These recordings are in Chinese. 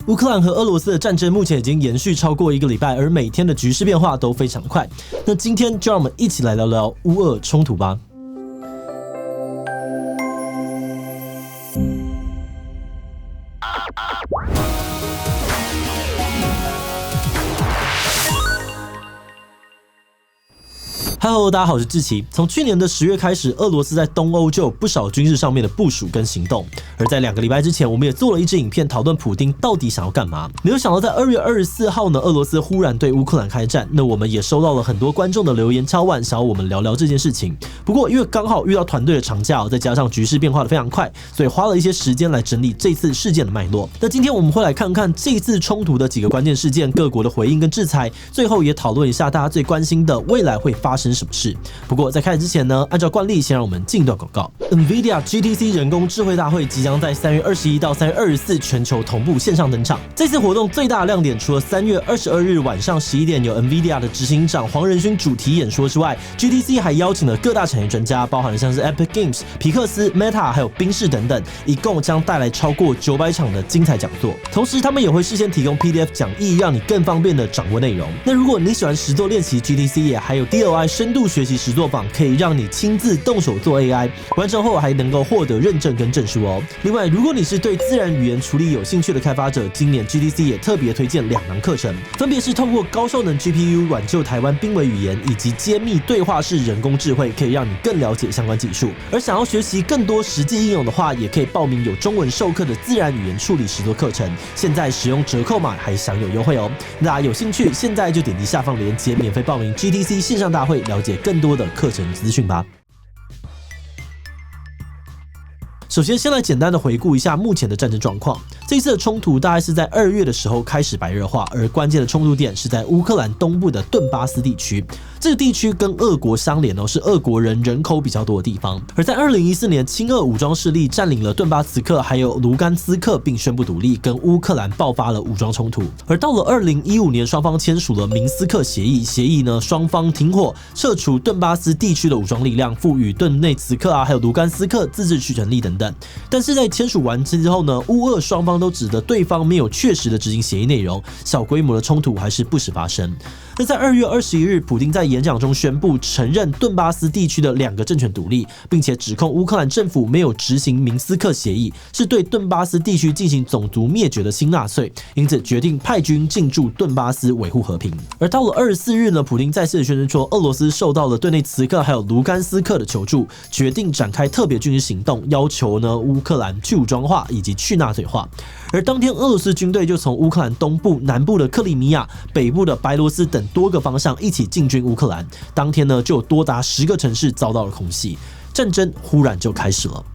乌克兰和俄罗斯的战争目前已经延续超过1个礼拜，而每天的局势变化都非常快。那今天就让我们一起来聊聊乌俄冲突吧。Hello， 大家好，我是志奇。从去年的10月开始，俄罗斯在东欧就有不少军事上面的部署跟行动。而在2个礼拜之前，我们也做了一支影片讨论普丁到底想要干嘛。没有想到在2月24号呢，俄罗斯忽然对乌克兰开战。那我们也收到了很多观众的留言敲碗，想要我们聊聊这件事情。不过因为刚好遇到团队的长假，再加上局势变化的非常快，所以花了一些时间来整理这次事件的脉络。那今天我们会来看看这次冲突的几个关键事件、各国的回应跟制裁，最后也讨论一下大家最关心的未来会发生什么事。不过在开始之前呢，按照惯例，先让我们进一段广告。NVIDIA GTC 人工智慧大会即将在3月21到3月24全球同步线上登场。这次活动最大的亮点，除了3月22日晚上11点有 NVIDIA 的执行长黄仁勋主题演说之外， GTC 还邀请了各大产业专家，包含了像是 Epic Games、皮克斯、Meta 还有宾士等等，一共将带来超过900场的精彩讲座。同时他们也会事先提供 PDF 讲义，让你更方便的掌握内容。那如果你喜欢实作练习， GTC 也还有 DOI 深度学习实作坊，可以让你亲自动手做 AI， 完成后还能够获得认证跟证书哦。另外，如果你是对自然语言处理有兴趣的开发者，今年 GTC 也特别推荐2门课程，分别是透过高效能 GPU 挽救台湾濒危语言，以及揭秘对话式人工智慧，可以让你更了解相关技术。而想要学习更多实际应用的话，也可以报名有中文授课的自然语言处理实作课程，现在使用折扣码还享有优惠哦。大家有兴趣，现在就点击下方链接免费报名 GTC 线上大会，了解更多的课程资讯吧。首先，先来简单的回顾一下目前的战争状况。这一次的冲突大概是在2月的时候开始白热化，而关键的冲突点是在乌克兰东部的顿巴斯地区。这个地区跟俄国相连是俄国人口比较多的地方。而在2014年，亲俄武装势力占领了顿巴茨克还有卢甘斯克，并宣布独立，跟乌克兰爆发了武装冲突。而到了2015年，双方签署了明斯克协议，双方停火，撤除顿巴斯地区的武装力量，赋予顿内茨克还有卢甘斯克自治区权利等等。但是在签署完之后呢，乌俄双方都指责对方没有确实的执行协议内容，小规模的冲突还是不时发生。那在2月21日，普丁在演讲中宣布承认顿巴斯地区的2个政权独立，并且指控乌克兰政府没有执行明斯克协议，是对顿巴斯地区进行种族灭绝的新纳粹，因此决定派军进驻顿巴斯维护和平。而到了24日呢，普丁再次宣称说，俄罗斯受到了顿内茨克还有卢甘斯克的求助，决定展开特别军事行动，要求呢乌克兰去武装化以及去纳粹化。而当天，俄罗斯军队就从乌克兰东部、南部的克里米亚、北部的白罗斯等多个方向一起进军乌克兰。当天呢，就有多达10个城市遭到了空袭，战争忽然就开始了。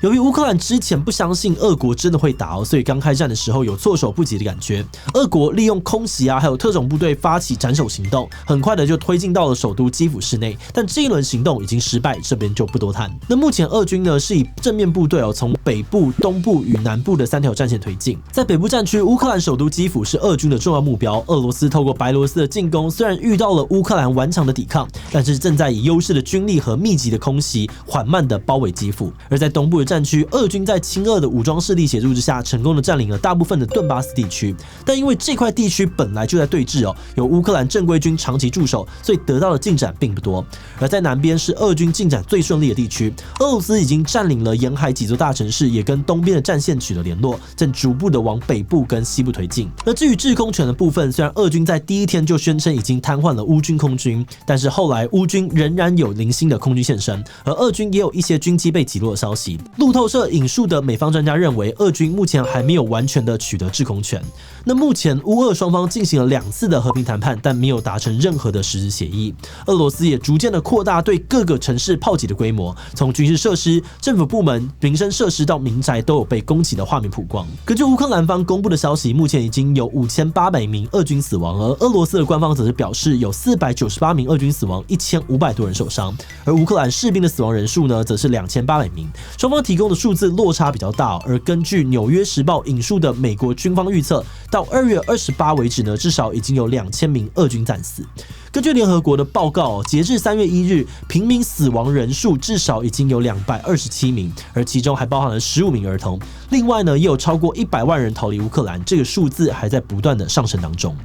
由于乌克兰之前不相信俄国真的会打所以刚开战的时候有措手不及的感觉。俄国利用空袭还有特种部队发起斩首行动，很快的就推进到了首都基辅市内。但这一轮行动已经失败，这边就不多谈。那目前俄军呢是以正面部队从北部、东部与南部的3条战线推进。在北部战区，乌克兰首都基辅是俄军的重要目标。俄罗斯透过白罗斯的进攻，虽然遇到了乌克兰顽强的抵抗，但是正在以优势的军力和密集的空袭，缓慢的包围基辅。而在东部的战区，俄军在亲俄的武装势力协助之下，成功的占领了大部分的顿巴斯地区。但因为这块地区本来就在对峙有乌克兰正规军长期驻守，所以得到的进展并不多。而在南边是俄军进展最顺利的地区，俄罗斯已经占领了沿海几座大城市，也跟东边的战线取得联络，正逐步的往北部跟西部推进。而至于制空权的部分，虽然俄军在第一天就宣称已经瘫痪了乌军空军，但是后来乌军仍然有零星的空军现身，而俄军也有一些军机被击落的消息。路透社引述的美方专家认为，俄军目前还没有完全的取得制空权。那目前乌俄双方进行了2次的和平谈判，但没有达成任何的实质协议。俄罗斯也逐渐的扩大对各个城市炮击的规模，从军事设施、政府部门、民生设施到民宅都有被攻击的画面曝光。根据乌克兰方公布的消息，目前已经有5800名俄军死亡，而俄罗斯的官方则是表示有498名俄军死亡，1500多人受伤。而乌克兰士兵的死亡人数呢，则是2800名。双方提供的数字落差比较大而根据《纽约时报》引述的美国军方预测，到2月28为止呢，至少已经有2000名俄军战死。根据联合国的报告，截至3月1日，平民死亡人数至少已经有227名，而其中还包含了15名儿童。另外呢，也有超过100万人逃离乌克兰，这个数字还在不断的上升当中。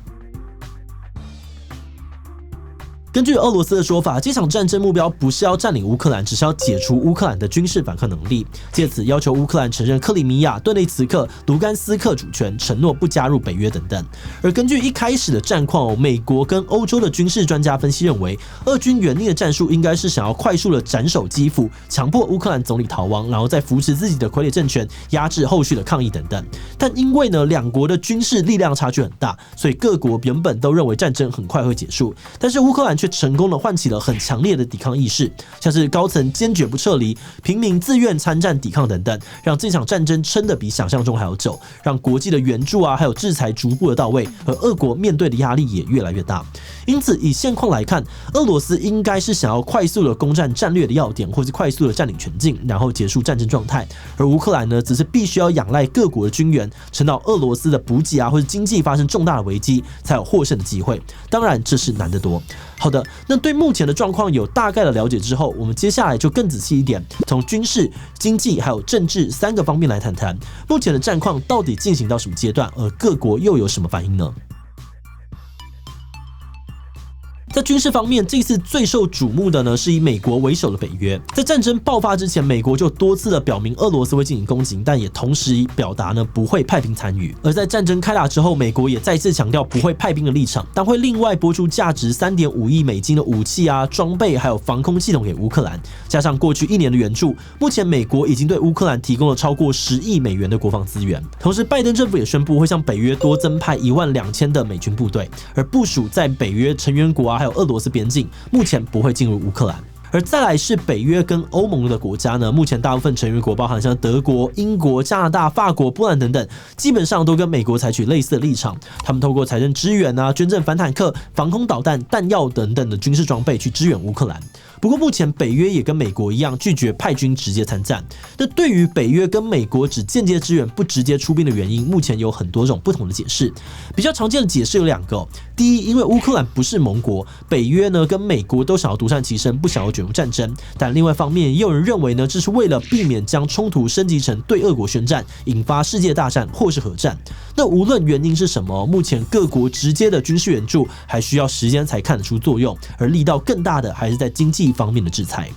根据俄罗斯的说法，这场战争目标不是要占领乌克兰，只是要解除乌克兰的军事反抗能力，借此要求乌克兰承认克里米亚、顿内茨克、卢甘斯克主权，承诺不加入北约等等。而根据一开始的战况，美国跟欧洲的军事专家分析认为，俄军原定的战术应该是想要快速的斩首基辅，强迫乌克兰总理逃亡，然后再扶持自己的傀儡政权，压制后续的抗议等等。但因为呢，两国的军事力量差距很大，所以各国原本都认为战争很快会结束，但是乌克兰却成功的唤起了很强烈的抵抗意识，像是高层坚决不撤离，平民自愿参战抵抗等等，让这场战争撑得比想象中还要久，让国际的援助还有制裁逐步的到位，而俄国面对的压力也越来越大。因此，以现况来看，俄罗斯应该是想要快速的攻占战略的要点，或是快速的占领全境，然后结束战争状态。而乌克兰呢，只是必须要仰赖各国的军援，撑到俄罗斯的补给或是经济发生重大的危机，才有获胜的机会。当然，这是难得多。好的，那对目前的状况有大概的了解之后，我们接下来就更仔细一点，从军事、经济还有政治3个方面来谈谈目前的战况到底进行到什么阶段，而各国又有什么反应呢？在军事方面，这次最受瞩目的呢，是以美国为首的北约。在战争爆发之前，美国就多次的表明俄罗斯会进行攻击，但也同时表达呢不会派兵参与。而在战争开打之后，美国也再次强调不会派兵的立场，但会另外拨出价值3.5亿美金的武器装备还有防空系统给乌克兰，加上过去1年的援助，目前美国已经对乌克兰提供了超过10亿美元的国防资源。同时，拜登政府也宣布会向北约多增派12000的美军部队，而部署在北约成员国还有俄罗斯边境，目前不会进入乌克兰。而再来是北约跟欧盟的国家呢，目前大部分成员国包含像德国、英国、加拿大、法国、波兰等等，基本上都跟美国采取类似的立场。他们透过财政支援捐赠反坦克、防空导弹、弹药等等的军事装备去支援乌克兰。不过目前北约也跟美国一样拒绝派军直接参战。那对于北约跟美国只间接支援不直接出兵的原因，目前有很多种不同的解释。比较常见的解释有2个。第一，因为乌克兰不是盟国，北约呢跟美国都想要独善其身，不想要卷入战争。但另外一方面，也有人认为呢，这是为了避免将冲突升级成对俄国宣战，引发世界大战或是核战。那无论原因是什么，目前各国直接的军事援助还需要时间才看得出作用，而力道更大的还是在经济方面的制裁。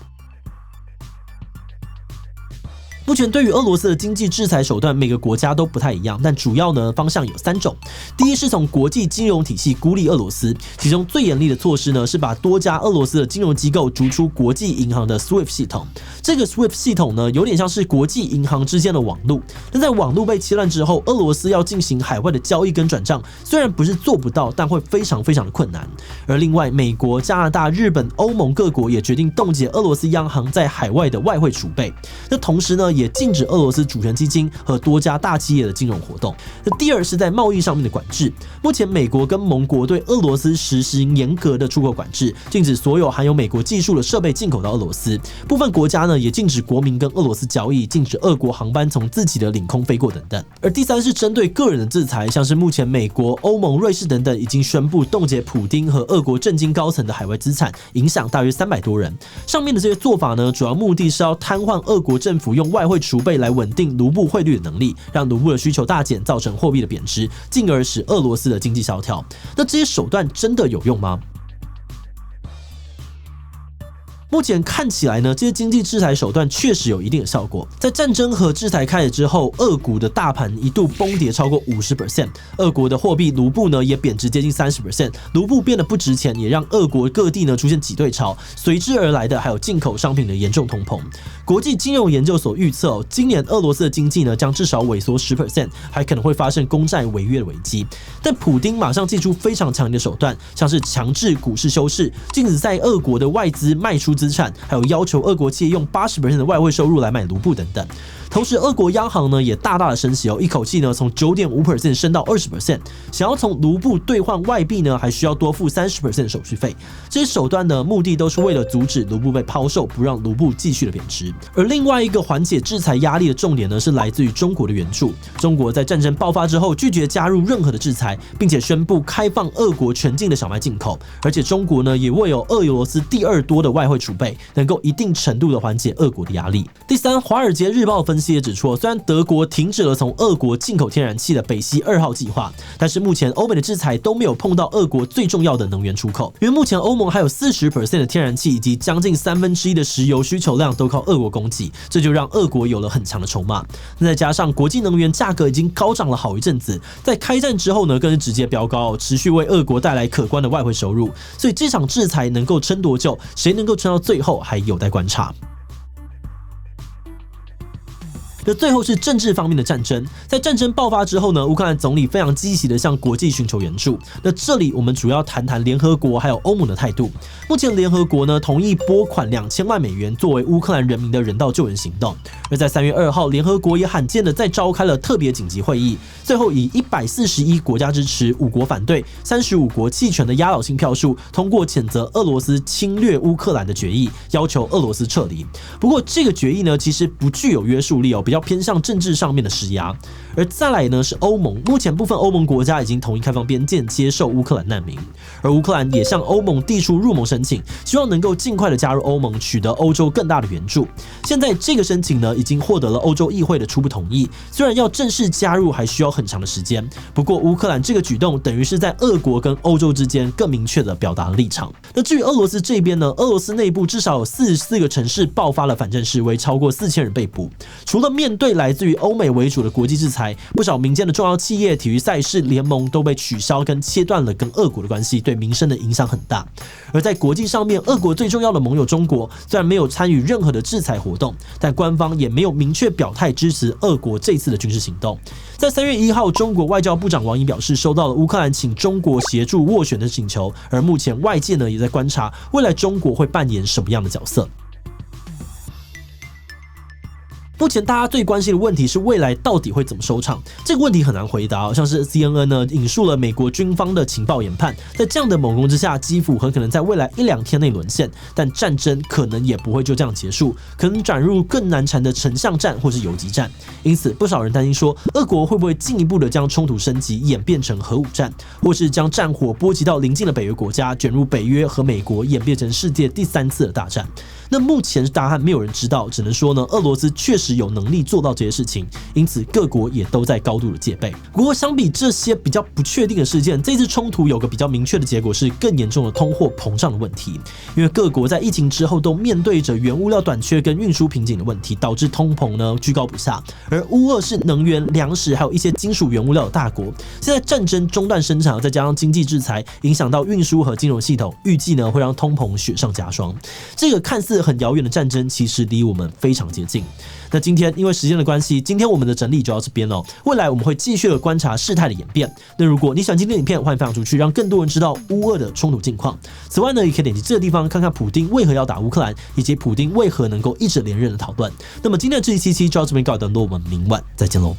目前对于俄罗斯的经济制裁手段，每个国家都不太一样，但主要呢方向有3种。第一是从国际金融体系孤立俄罗斯，其中最严厉的措施呢是把多家俄罗斯的金融机构逐出国际银行的 SWIFT 系统。这个 SWIFT 系统呢有点像是国际银行之间的网路，但在网路被切断之后，俄罗斯要进行海外的交易跟转账，虽然不是做不到，但会非常非常的困难。而另外，美国、加拿大、日本、欧盟各国也决定冻结俄罗斯央行在海外的外汇储备。那同时呢，也禁止俄罗斯主权基金和多家大企业的金融活动。那第二是在贸易上面的管制。目前美国跟盟国对俄罗斯实行严格的出口管制，禁止所有含有美国技术的设备进口到俄罗斯。部分国家呢也禁止国民跟俄罗斯交易，禁止俄国航班从自己的领空飞过等等。而第三是针对个人的制裁，像是目前美国、欧盟、瑞士等等已经宣布冻结普丁和俄国政经高层的海外资产，影响大约300多人。上面的这些做法呢，主要目的是要瘫痪俄国政府用外汇储备来稳定卢布汇率的能力，让卢布的需求大减，造成货币的贬值，进而使俄罗斯的经济萧条。那这些手段真的有用吗？目前看起来呢，这些经济制裁手段确实有一定的效果。在战争和制裁开始之后，俄股的大盘一度崩跌超过 50%， 俄国的货币卢布呢也贬值接近 30%， 卢布变得不值钱，也让俄国各地呢出现挤兑潮，随之而来的还有进口商品的严重通膨。国际金融研究所预测今年俄罗斯的经济呢将至少萎缩 10%， 还可能会发生公债违约的危机。但普丁马上祭出非常强硬的手段，像是强制股市休市，禁止在俄国的外资卖出资产，还有要求俄国企业用80% 的外汇收入来买卢布等等。同时，俄国央行呢也大大的升息一口气呢从 9.5% 升到 20%， 想要从卢布兑换外币呢，还需要多付 30% 的手续费。这些手段呢，目的都是为了阻止卢布被抛售，不让卢布继续的贬值。而另外一个缓解制裁压力的重点呢，是来自于中国的援助。中国在战争爆发之后，拒绝加入任何的制裁，并且宣布开放俄国全境的小麦进口。而且中国呢，也握有俄罗斯第2多的外汇储备，能够一定程度的缓解俄国的压力。第三，《华尔街日报》分析也指出，虽然德国停止了从俄国进口天然气的北溪2号计划，但是目前欧美的制裁都没有碰到俄国最重要的能源出口，因为目前欧盟还有 40% 的天然气以及将近1/3的石油需求量都靠俄国供给，这就让俄国有了很强的筹码。那再加上国际能源价格已经高涨了好一阵子，在开战之后呢，更是直接飙高，持续为俄国带来可观的外汇收入。所以这场制裁能够撑多久，谁能够撑到最后，还有待观察。那最后是政治方面的战争，在战争爆发之后呢，乌克兰总理非常积极的向国际寻求援助。那这里我们主要谈谈联合国还有欧盟的态度。目前联合国呢同意拨款2000万美元作为乌克兰人民的人道救援行动。而在3月2号，联合国也罕见的再召开了特别紧急会议，最后以141国家支持、5国反对、35国弃权的压倒性票数通过谴责俄罗斯侵略乌克兰的决议，要求俄罗斯撤离。不过这个决议呢其实不具有约束力比较偏向政治上面的施压。而再来呢是欧盟，目前部分欧盟国家已经同意开放边界接受乌克兰难民，而乌克兰也向欧盟递出入盟申请，希望能够尽快的加入欧盟，取得欧洲更大的援助。现在这个申请呢已经获得了欧洲议会的初步同意，虽然要正式加入还需要很长的时间，不过乌克兰这个举动等于是在俄国跟欧洲之间更明确的表达了立场。那至于俄罗斯这边呢，俄罗斯内部至少有44个城市爆发了反战示威，超过4000人被捕。除了面对来自于欧美为主的国际制裁，不少民间的重要企业、体育赛事、联盟都被取消跟切断了跟俄国的关系，对民生的影响很大。而在国际上面，俄国最重要的盟友中国虽然没有参与任何的制裁活动，但官方也没有明确表态支持俄国这次的军事行动。在3月1号，中国外交部长王毅表示，收到了乌克兰请中国协助斡旋的请求，而目前外界呢也在观察未来中国会扮演什么样的角色。目前大家最关心的问题是未来到底会怎么收场？这个问题很难回答像是 CNN 呢引述了美国军方的情报研判，在这样的猛攻之下，基辅很可能在未来1-2天内沦陷，但战争可能也不会就这样结束，可能转入更难缠的城巷战或是游击战。因此，不少人担心说，俄国会不会进一步的将冲突升级，演变成核武战，或是将战火波及到邻近的北约国家，卷入北约和美国，演变成世界第3次的大战。那目前答案没有人知道，只能说呢，俄罗斯确实有能力做到这些事情，因此各国也都在高度的戒备。不过相比这些比较不确定的事件，这次冲突有个比较明确的结果是更严重的通货膨胀的问题，因为各国在疫情之后都面对着原物料短缺跟运输瓶颈的问题，导致通膨呢居高不下。而乌俄是能源、粮食还有一些金属原物料的大国，现在战争中断生产，再加上经济制裁影响到运输和金融系统，预计呢会让通膨雪上加霜。这个看似很遥远的战争，其实离我们非常接近。那今天因为时间的关系，今天我们的整理就到这边了。未来我们会继续的观察事态的演变。那如果你喜欢今天的影片，欢迎分享出去，让更多人知道乌俄的冲突近况。此外呢，也可以点击这个地方看看普丁为何要打乌克兰，以及普丁为何能够一直连任的讨论。那么今天的这一期就到这边告一段落，我们明晚再见喽。